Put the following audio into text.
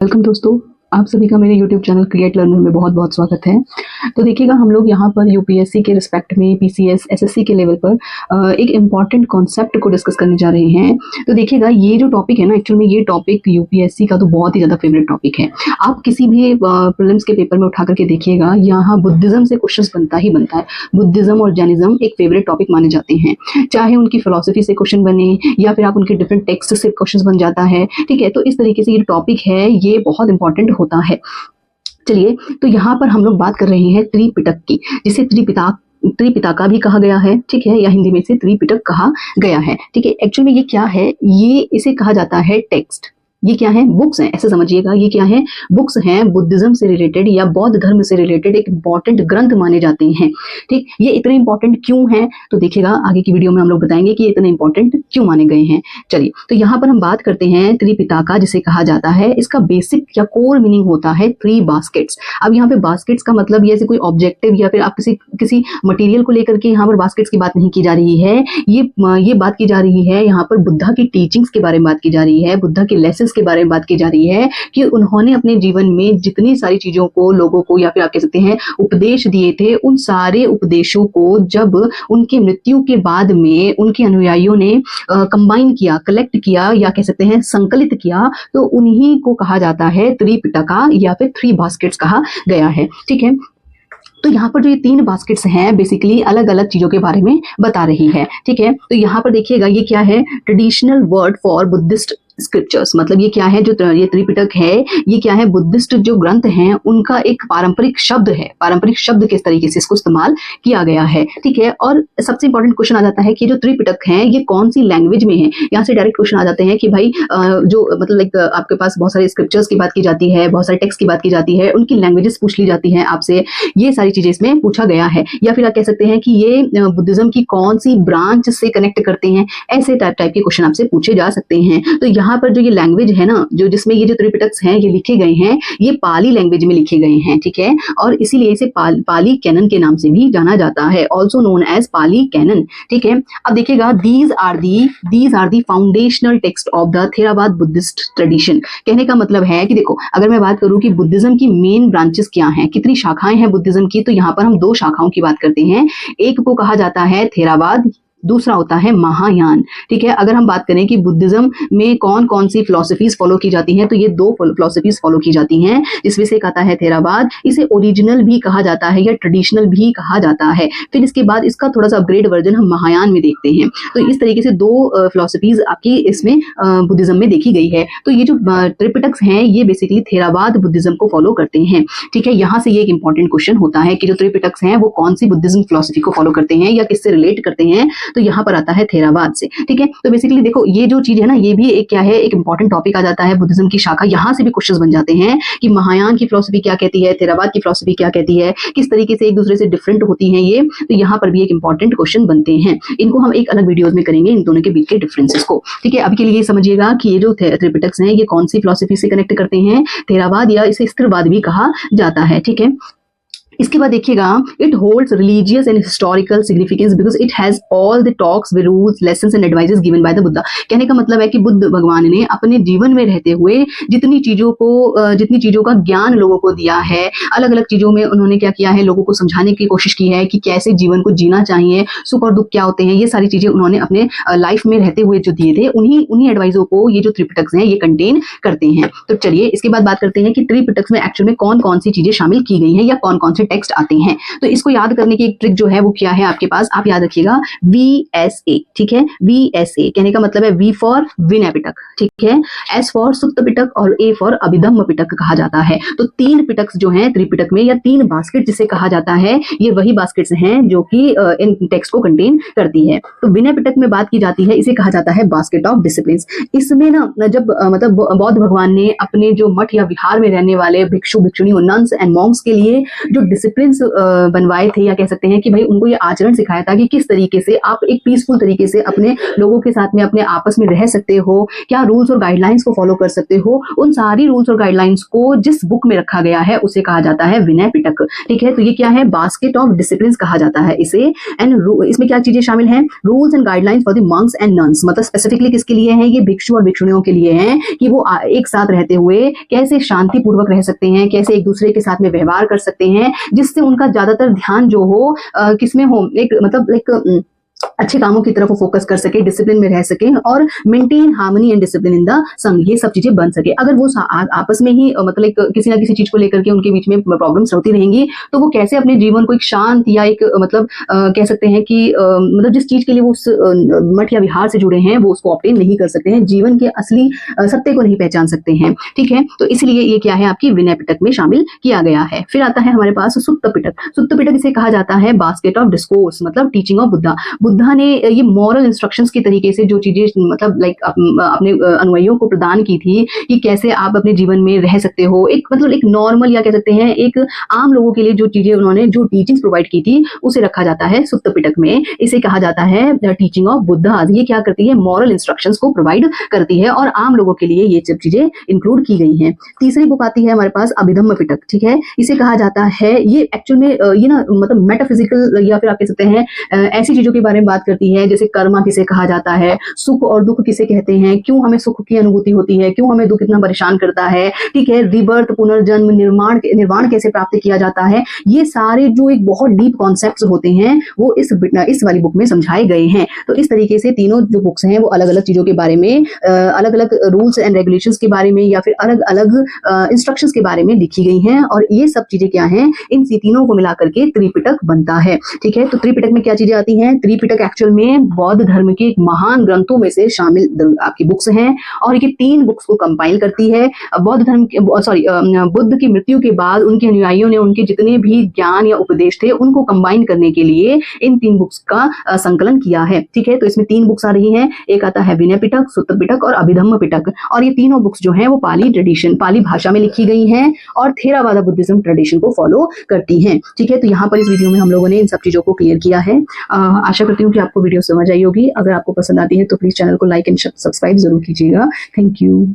Welcome दोस्तों, आप सभी का मेरे YouTube चैनल क्रिएट लर्नर में बहुत बहुत स्वागत है। तो देखिएगा, हम लोग यहाँ पर यूपीएससी के रिस्पेक्ट में पीसीएस एसएससी के लेवल पर एक इम्पॉर्टेंट कॉन्सेप्ट को डिस्कस करने जा रहे हैं। तो देखिएगा, ये जो टॉपिक है ना, एक्चुअल में ये टॉपिक यूपीएससी का तो बहुत ही ज़्यादा फेवरेट टॉपिक है। आप किसी भी प्रीलिम्स के पेपर में उठा करके देखिएगा, यहाँ बुद्धिज़्म से क्वेश्चन बनता ही बनता है। बुद्धिज़्म और जैनिज़्म एक फेवरेट टॉपिक माने जाते हैं, चाहे उनकी फिलॉसफी से क्वेश्चन बने या फिर आप उनके डिफरेंट टेक्स्ट से क्वेश्चन बन जाता है। ठीक है, तो इस तरीके से ये टॉपिक है, ये बहुत इंपॉर्टेंट होता है। चलिए, तो यहाँ पर हम लोग बात कर रहे हैं त्रिपिटक की, जिसे त्रिपिटका भी कहा गया है। ठीक है, या हिंदी में इसे त्रिपिटक कहा गया है। ठीक है, एक्चुअल में ये क्या है, ये इसे कहा जाता है टेक्स्ट। ये क्या है, बुक्स हैं, ऐसे समझिएगा। ये क्या है, बुक्स हैं, बुद्धिज्म से रिलेटेड या बौद्ध धर्म से रिलेटेड एक इंपॉर्टेंट ग्रंथ माने जाते हैं। ठीक, ये इतने इंपॉर्टेंट क्यों हैं, तो देखिएगा आगे की वीडियो में हम लोग बताएंगे कि ये इतने इंपॉर्टेंट क्यों माने गए हैं। चलिए, तो यहाँ पर हम बात करते हैं त्रिपिटका जिसे कहा जाता है। इसका बेसिक या कोर मीनिंग होता है थ्री बास्केट्स। अब यहाँ पे बास्केट्स का मतलब ये कोई ऑब्जेक्टिव या फिर आप किसी मटेरियल को लेकर के यहाँ पर बास्केट्स की बात नहीं की जा रही है। ये बात की जा रही है, यहाँ पर बुद्धा की टीचिंग्स के बारे में बात की जा रही है, बुद्धा के लेसन के बारे में बात की जा रही है कि उन्होंने अपने जीवन में जितनी सारी चीजों को लोगों को या फिर आप कह सकते हैं उपदेश दिए थे, उन सारे उपदेशों को जब उनके मृत्यु के बाद में उनके अनुयायियों ने कंबाइन किया, कलेक्ट किया या कह सकते हैं संकलित किया, तो उन्हीं को कहा जाता है त्रिपिटका या फिर थ्री बास्केट्स कहा गया है। ठीक है, तो यहाँ पर जो ये तीन बास्केट्स हैं बेसिकली अलग अलग चीजों के बारे में बता रही है। ठीक है, तो यहाँ पर देखिएगा, ये क्या है, traditional word for Buddhist scriptures. मतलब ये क्या है, जो ये त्रिपिटक है, ये क्या है, बुद्धिस्ट जो ग्रंथ हैं उनका एक पारंपरिक शब्द है। पारंपरिक शब्द किस तरीके से इसको इस्तेमाल किया गया है। ठीक है, और सबसे इंपॉर्टेंट क्वेश्चन आ जाता है कि जो त्रिपिटक है ये कौन सी लैंग्वेज में है। यहाँ से डायरेक्ट क्वेश्चन आ जाते हैं कि भाई जो मतलब लाइक आपके पास बहुत सारे स्क्रिप्चर्स की बात की जाती है, बहुत सारे टेक्स्ट की बात की जाती है, उनकी लैंग्वेजेस पूछ ली जाती है आपसे। ये सारी चीजें इसमें पूछा गया है। या फिर आप कह सकते हैं कि ये बुद्धिज्म की कौन सी ब्रांच से कनेक्ट करते हैं, ऐसे टाइप के क्वेश्चन आपसे पूछे जा सकते हैं। तो यहाँ पर जो ये लैंग्वेज है ना, जो जिसमें ये जो त्रिपिटक्स हैं ये लिखे गए हैं, ये पाली लैंग्वेज में लिखे गए हैं। ठीक है, और इसीलिए इसे पाली कैनन के नाम से भी जाना जाता है, also known as Pali canon. ठीक है, अब देखिएगा, these are the foundational text of the Theravada Buddhist tradition. कहने का मतलब है कि देखो, अगर मैं बात करूं कि बुद्धिज्म की मेन ब्रांचेस क्या हैं, कितनी शाखाएं हैं बुद्धिज्म की, तो यहाँ पर हम दो शाखाओं की बात करते हैं। एक को कहा जाता है थेरावाद, दूसरा होता है महायान। ठीक है, अगर हम बात करें कि बुद्धिज्म में कौन कौन सी फिलॉसफीज फॉलो की जाती हैं, तो ये दो फिलॉसफीज फॉलो की जाती हैं, जिसमें से एक आता है थेरावाद। इसे ओरिजिनल भी कहा जाता है या ट्रेडिशनल भी कहा जाता है। फिर इसके बाद इसका थोड़ा सा अपग्रेड वर्जन हम महायान में देखते हैं। तो इस तरीके से दो फिलॉसफीज आपकी इसमें बुद्धिज्म में देखी गई है। तो ये जो त्रिपिटक्स हैं ये बेसिकली थेरावाद बुद्धिज्म को फॉलो करते हैं। ठीक है, यहाँ से ये एक इंपॉर्टेंट क्वेश्चन होता है कि जो त्रिपिटक्स हैं वो कौन सी बुद्धिज्म फिलॉसफी को फॉलो करते हैं या किससे रिलेट करते हैं, तो यहाँ पर आता है थेरावाद से। ठीक है, तो बेसिकली देखो, ये जो चीज है ना, ये भी एक क्या है, एक इंपॉर्टेंट टॉपिक आ जाता है बुद्धिज्म की शाखा। यहाँ से भी क्वेश्चंस बन जाते हैं कि महायान की फिलॉसफी क्या कहती है, थेरावाद की फिलॉसफी क्या कहती है, किस तरीके से एक दूसरे से डिफरेंट होती हैं ये। तो यहाँ पर भी एक इंपॉर्टेंट क्वेश्चन बनते हैं। इनको हम एक अलग वीडियोज में करेंगे, इन दोनों के बीच के डिफरेंसेस को। ठीक है, अभी के लिए समझिएगा कि ये जो त्रिपिटक्स हैं ये कौन सी फिलॉसफी से कनेक्ट करते हैं, थेरावाद या इसे स्थिरवाद भी कहा जाता है। ठीक है, इसके बाद देखिएगा, it holds religious and historical significance because it has all the talks, rules, lessons and advices given by the Buddha. कहने का मतलब है कि बुद्ध भगवान ने अपने जीवन में रहते हुए जितनी चीजों का ज्ञान लोगों को दिया है, अलग अलग चीजों में उन्होंने क्या किया है, लोगों को समझाने की कोशिश की है कि कैसे जीवन को जीना चाहिए, सुख और दुख क्या होते हैं, ये सारी चीजें उन्होंने अपने लाइफ में रहते हुए जो दिए थे, उन्हीं एडवाइसों को ये जो त्रिपिटक्स हैं ये कंटेन करते हैं। तो चलिए, इसके बाद बात करते हैं कि त्रिपिटक्स में एक्चुअल में कौन कौन सी चीजें शामिल की गई हैं या कौन कौन से टेक्स्ट आते हैं। तो इसको याद करने की एक ट्रिक जो है वो क्या है आपके पास, आप याद रखिएगा, VSA। ठीक है, VSA कहने का मतलब है V फॉर विनय पिटक, ठीक है, S फॉर सुत्त पिटक और A फॉर अभिधम्म पिटक कहा जाता है। तो तीन पिटक्स जो हैं त्रिपिटक में, या तीन बास्केट जिसे कहा जाता है, ये वही बास्केट्स हैं जो कि इन टेक्स्ट को कंटेन करती है। तो विनय पिटक में बात की जाती है, इसे कहा जाता है बास्केट ऑफ डिसिप्लिन। इसमें ना जब मतलब बौद्ध भगवान ने अपने जो मठ या विहार में रहने वाले भिक्षु भिक्षुणियों, नन्स एंड मॉन्क्स के लिए जो डिसिप्लिन बनवाए थे, या कह सकते हैं कि भाई उनको ये आचरण सिखाया था कि किस तरीके से आप एक पीसफुल तरीके से अपने लोगों के साथ में अपने आपस में रह सकते हो, क्या रूल्स और गाइडलाइंस को फॉलो कर सकते हो। उन सारी रूल्स और गाइडलाइंस को जिस बुक में रखा गया है उसे कहा जाता है विनय पिटक। ठीक है, तो ये क्या है, बास्केट ऑफ डिसिप्लिन कहा जाता है इसे। एंड इसमें क्या चीजें शामिल हैं, rules and guidelines for the monks and nuns, मतलब स्पेसिफिकली किसके लिए है, ये भिक्षु और भिक्षुणियों के लिए हैं कि वो एक साथ रहते हुए कैसे शांतिपूर्वक रह सकते हैं, कैसे एक दूसरे के साथ में व्यवहार कर सकते हैं, जिससे उनका ज्यादातर ध्यान जो हो किसमें हो, एक मतलब एक अच्छे कामों की तरफ वो फोकस कर सके, डिसिप्लिन में रह सके और maintain harmony and discipline in the संघ, ये सब चीजें बन सके। अगर वो आपस में ही मतलब किसी ना किसी चीज को लेकर के उनके बीच में प्रॉब्लम्स होती रहेंगी तो वो कैसे अपने जीवन को एक शांत या एक मतलब कह सकते हैं कि मतलब जिस चीज के लिए वो उस मठ या विहार से जुड़े हैं वो उसको ऑब्टेन नहीं कर सकते हैं, जीवन के असली सत्य को नहीं पहचान सकते हैं। ठीक है, तो इसलिए ये क्या है, आपकी विनय पिटक में शामिल किया गया है। फिर आता है हमारे पास सुत्त पिटक। सुत्त पिटक इसे कहा जाता है बास्केट ऑफ डिस्कोर्स, मतलब टीचिंग ऑफ बुद्धा। बुद्धा ने ये मॉरल इंस्ट्रक्शंस के तरीके से जो चीजें मतलब लाइक अपने अनुयायियों को प्रदान की थी कि कैसे आप अपने जीवन में रह सकते हो, एक मतलब एक नॉर्मल या कह सकते हैं एक आम लोगों के लिए जो चीजें उन्होंने जो टीचिंग्स प्रोवाइड की थी उसे रखा जाता है सुत्त पिटक में। इसे कहा जाता है टीचिंग ऑफ बुद्धा। ये क्या करती है, मॉरल इंस्ट्रक्शंस को प्रोवाइड करती है और आम लोगों के लिए ये सब चीजें इंक्लूड की गई हैं। तीसरी बुक आती है हमारे पास अभिधम्म पिटक। ठीक है, इसे कहा जाता है, ये एक्चुअल में ये ना मतलब मेटाफिजिकल या फिर आप कह सकते हैं ऐसी चीजों के बारे में बात करती है, जैसे कर्मा किसे कहा जाता है, सुख और दुख किसे कहते हैं, क्यों हमें सुख की अनुभूति होती है, क्यों हमें दुख इतना परेशान करता है। ठीक है, रिबर्थ, पुनर्जन्म, निर्वाण कैसे प्राप्त किया जाता है, ये सारे जो एक बहुत डीप कॉन्सेप्ट्स होते हैं वो इस वाली बुक में समझाए गए हैं। तो इस तरीके से तीनों जो बुक्स हैं वो अलग अलग चीजों के बारे में, अलग अलग रूल्स एंड रेगुलेशंस के बारे में या फिर अलग अलग इंस्ट्रक्शंस के बारे में लिखी गई हैं और ये सब चीजें क्या हैं, इन तीनों को मिला करके त्रिपिटक बनता है। ठीक है, तो त्रिपिटक में क्या चीजें आती हैं, त्रिपिटक एक्चुअल में बौद्ध धर्म के एक महान ग्रंथों में से शामिल आपकी बुक्स हैं और ये 3 बुक्स को कंपाइल करती है। बौद्ध धर्म बुद्ध की मृत्यु के बाद उनके अनुयायियों ने उनके जितने भी ज्ञान या उपदेश थे उनको कंबाइन करने के लिए इन 3 बुक्स का संकलन किया है। ठीक है, तो इसमें 3 बुक्स आ रही हैं, एक आता है विनय पिटक, सुत्त पिटक और अभिधम्म पिटक, और ये तीनों बुक्स जो हैं वो पाली ट्रेडिशन, पाली भाषा में लिखी गई हैं और थेरावादा बुद्धिज्म ट्रेडिशन को फॉलो करती हैं। ठीक है, तो यहाँ पर इस वीडियो में हम लोगों ने इन सब चीजों को क्लियर किया है। आशा करती हूँ कि आपको वीडियो समझ आई होगी। अगर आपको पसंद आती है तो प्लीज चैनल को लाइक एंड सब्सक्राइब जरूर कीजिएगा। Thank you.